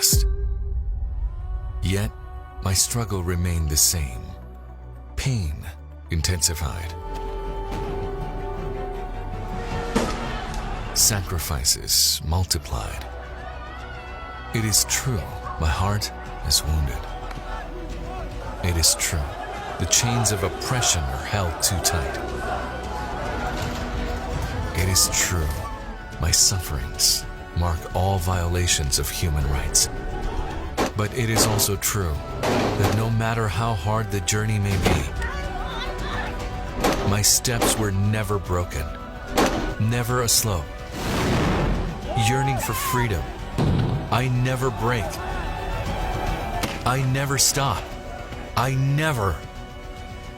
past. Yet, my struggle remained the same. Pain intensified. Sacrifices multiplied. It is true, my heart is wounded. It is true, the chains of oppression are held too tight. It is true, my sufferings mark all violations of human rights. But it is also true that no matter how hard the journey may be, my steps were never broken, never a slope. Yearning for freedom, I never break. I never stop. I never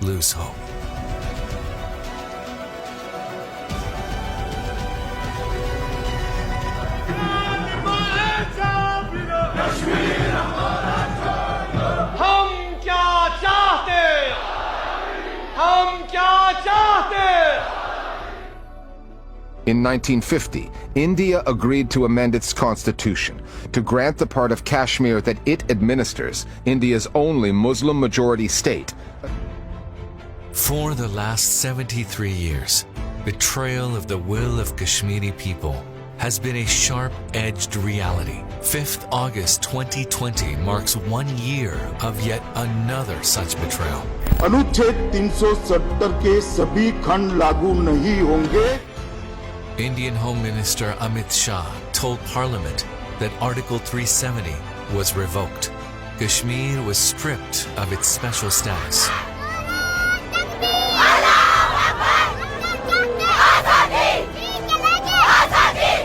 lose hope. In 1950, India agreed to amend its constitution to grant the part of Kashmir that it administers, India's only Muslim-majority state. For the last 73 years, betrayal of the will of Kashmiri people has been a sharp-edged reality. 5th August 2020 marks 1 year of yet another such betrayal. अनुच्छेद 370 के सभी खंड लागू नहीं होंगे. Indian Home Minister Amit Shah told Parliament that Article 370 was revoked. Kashmir was stripped of its special status.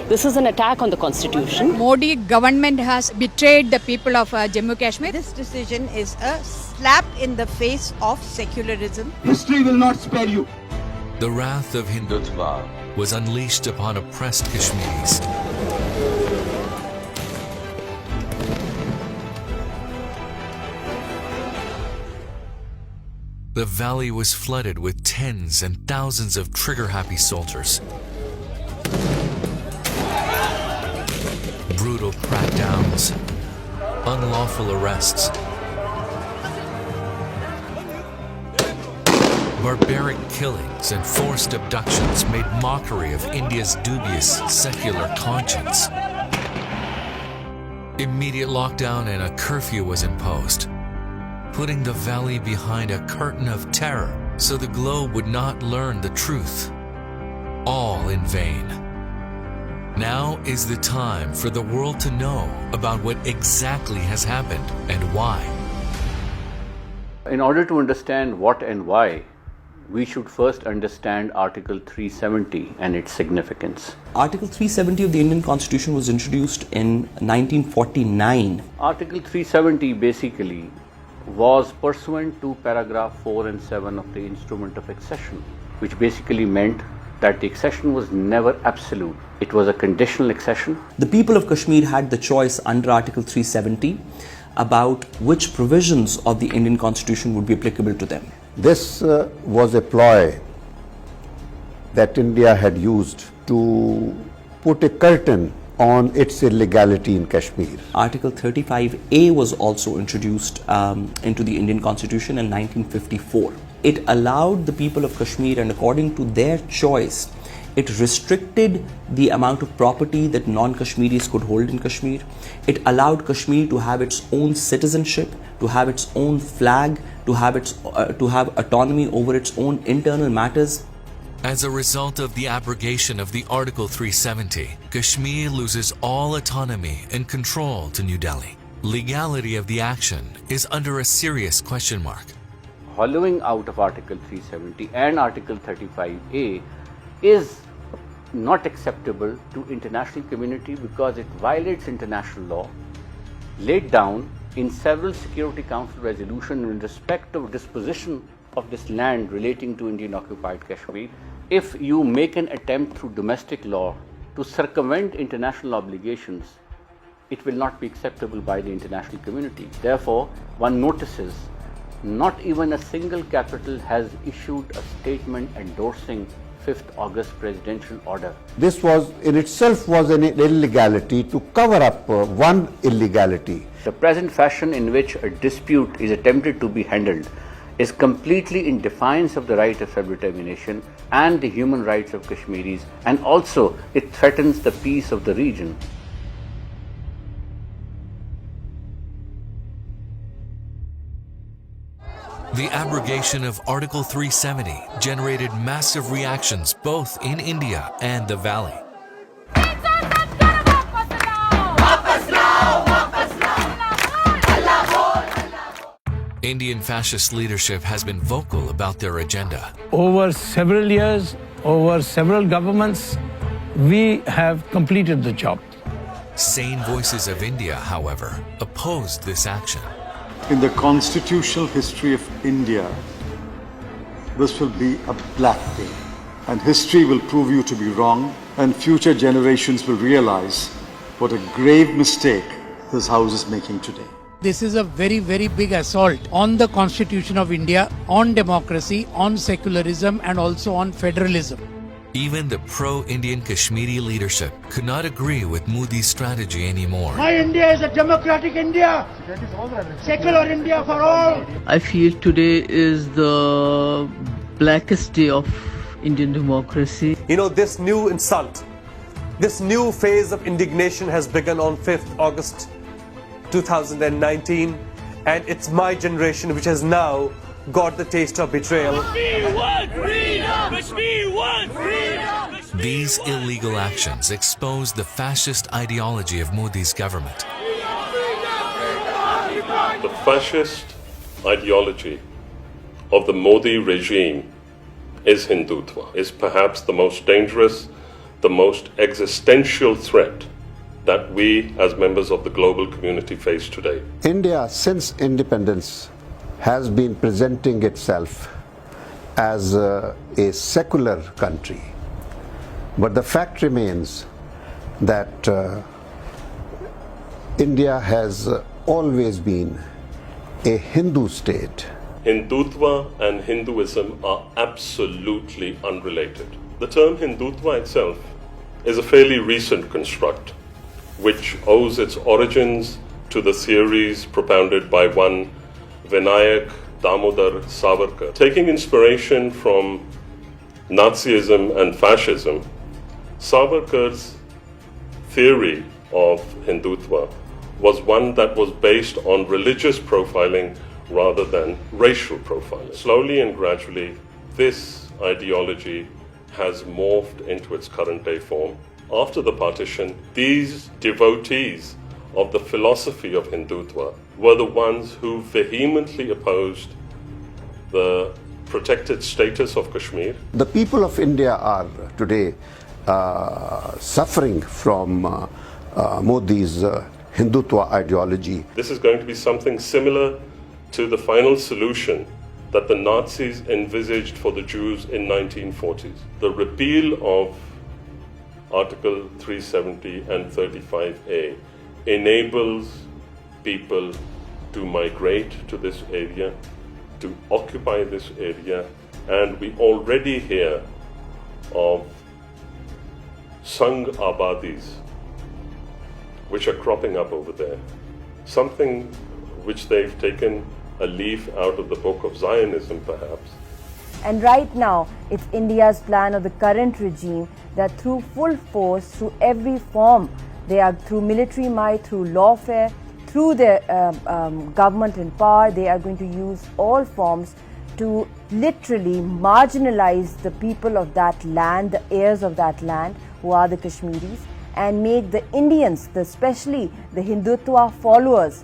This is an attack on the constitution. Modi government has betrayed the people of Jammu Kashmir. This decision is a slap in the face of secularism. History will not spare you. The wrath of Hindutva was unleashed upon oppressed Kashmiris. The valley was flooded with tens and thousands of trigger-happy soldiers. Brutal crackdowns, unlawful arrests, barbaric killings and forced abductions made mockery of India's dubious secular conscience. Immediate lockdown and a curfew was imposed, putting the valley behind a curtain of terror so the globe would not learn the truth. All in vain. Now is the time for the world to know about what exactly has happened and why. In order to understand what and why, we should first understand Article 370 and its significance. Article 370 of the Indian Constitution was introduced in 1949. Article 370 basically was pursuant to paragraph 4 and 7 of the Instrument of Accession, which basically meant that the accession was never absolute. It was a conditional accession. The people of Kashmir had the choice under Article 370 about which provisions of the Indian Constitution would be applicable to them. This was a ploy that India had used to put a curtain on its illegality in Kashmir. Article 35A was also introduced into the Indian Constitution in 1954. It allowed the people of Kashmir, and according to their choice, it restricted the amount of property that non-Kashmiris could hold in Kashmir. It allowed Kashmir to have its own citizenship, to have its own flag, to have autonomy over its own internal matters. As a result of the abrogation of the Article 370, Kashmir loses all autonomy and control to New Delhi. Legality of the action is under a serious question mark. Hollowing out of Article 370 and Article 35A is not acceptable to international community because it violates international law laid down in several Security Council resolutions in respect of disposition of this land relating to Indian occupied Kashmir. If you make an attempt through domestic law to circumvent international obligations, it will not be acceptable by the international community. Therefore, one notices not even a single capital has issued a statement endorsing 5th August presidential order. This was in itself was an illegality to cover up one illegality. The present fashion in which a dispute is attempted to be handled is completely in defiance of the right of self-determination and the human rights of Kashmiris, and also it threatens the peace of the region. The abrogation of Article 370 generated massive reactions both in India and the Valley. Indian fascist leadership has been vocal about their agenda. Over several years, over several governments, we have completed the job. Sane voices of India, however, opposed this action. In the constitutional history of India, this will be a black day. And history will prove you to be wrong, and future generations will realize what a grave mistake this House is making today. This is a very, very big assault on the Constitution of India, on democracy, on secularism, and also on federalism. Even the pro-Indian Kashmiri leadership could not agree with Modi's strategy anymore. My India is a democratic India, secular India for all. I feel today is the blackest day of Indian democracy. You know, this new insult, this new phase of indignation has begun on 5th August 2019, and it's my generation which has now got the taste of betrayal. These illegal actions expose the fascist ideology of Modi's government. The fascist ideology of the Modi regime is Hindutva, is perhaps the most dangerous, the most existential threat that we as members of the global community face today. India, since independence, has been presenting itself as a secular country. But the fact remains that India has always been a Hindu state. Hindutva and Hinduism are absolutely unrelated. The term Hindutva itself is a fairly recent construct, which owes its origins to the theories propounded by one Vinayak Damodar Savarkar. Taking inspiration from Nazism and fascism, Savarkar's theory of Hindutva was one that was based on religious profiling rather than racial profiling. Slowly and gradually, this ideology has morphed into its current day form. After the partition, these devotees of the philosophy of Hindutva were the ones who vehemently opposed the protected status of Kashmir. The people of India are today suffering from Modi's Hindutva ideology. This is going to be something similar to the final solution that the Nazis envisaged for the Jews in 1940s. The repeal of Article 370 and 35A enables people to migrate to this area, to occupy this area, and we already hear of Sangh Abadis which are cropping up over there. Something which they've taken a leaf out of the book of Zionism, perhaps. And right now, it's India's plan of the current regime that through full force, through every form, they are through military might, through lawfare, through their government in power, they are going to use all forms to literally marginalize the people of that land, the heirs of that land, who are the Kashmiris, and make the Indians, especially the Hindutva followers,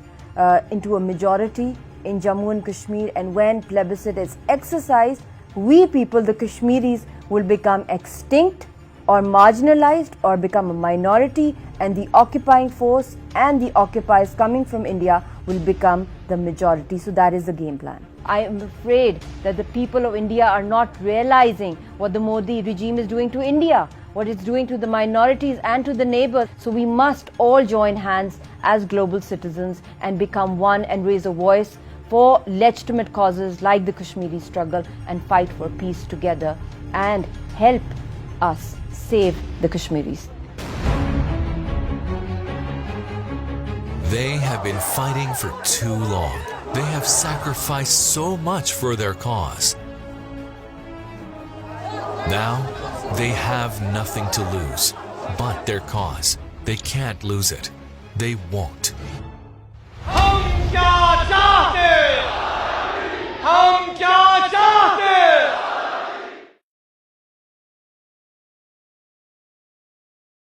into a majority in Jammu and Kashmir. And when plebiscite is exercised, we people, the Kashmiris, will become extinct or marginalized or become a minority, and the occupying force and the occupiers coming from India will become the majority. So that is the game plan. I am afraid that the people of India are not realizing what the Modi regime is doing to India, what it's doing to the minorities and to the neighbors. So we must all join hands as global citizens and become one and raise a voice for legitimate causes like the Kashmiri struggle and fight for peace together and help us save the Kashmiris. They have been fighting for too long. They have sacrificed so much for their cause. Now, they have nothing to lose but their cause. They can't lose it. They won't.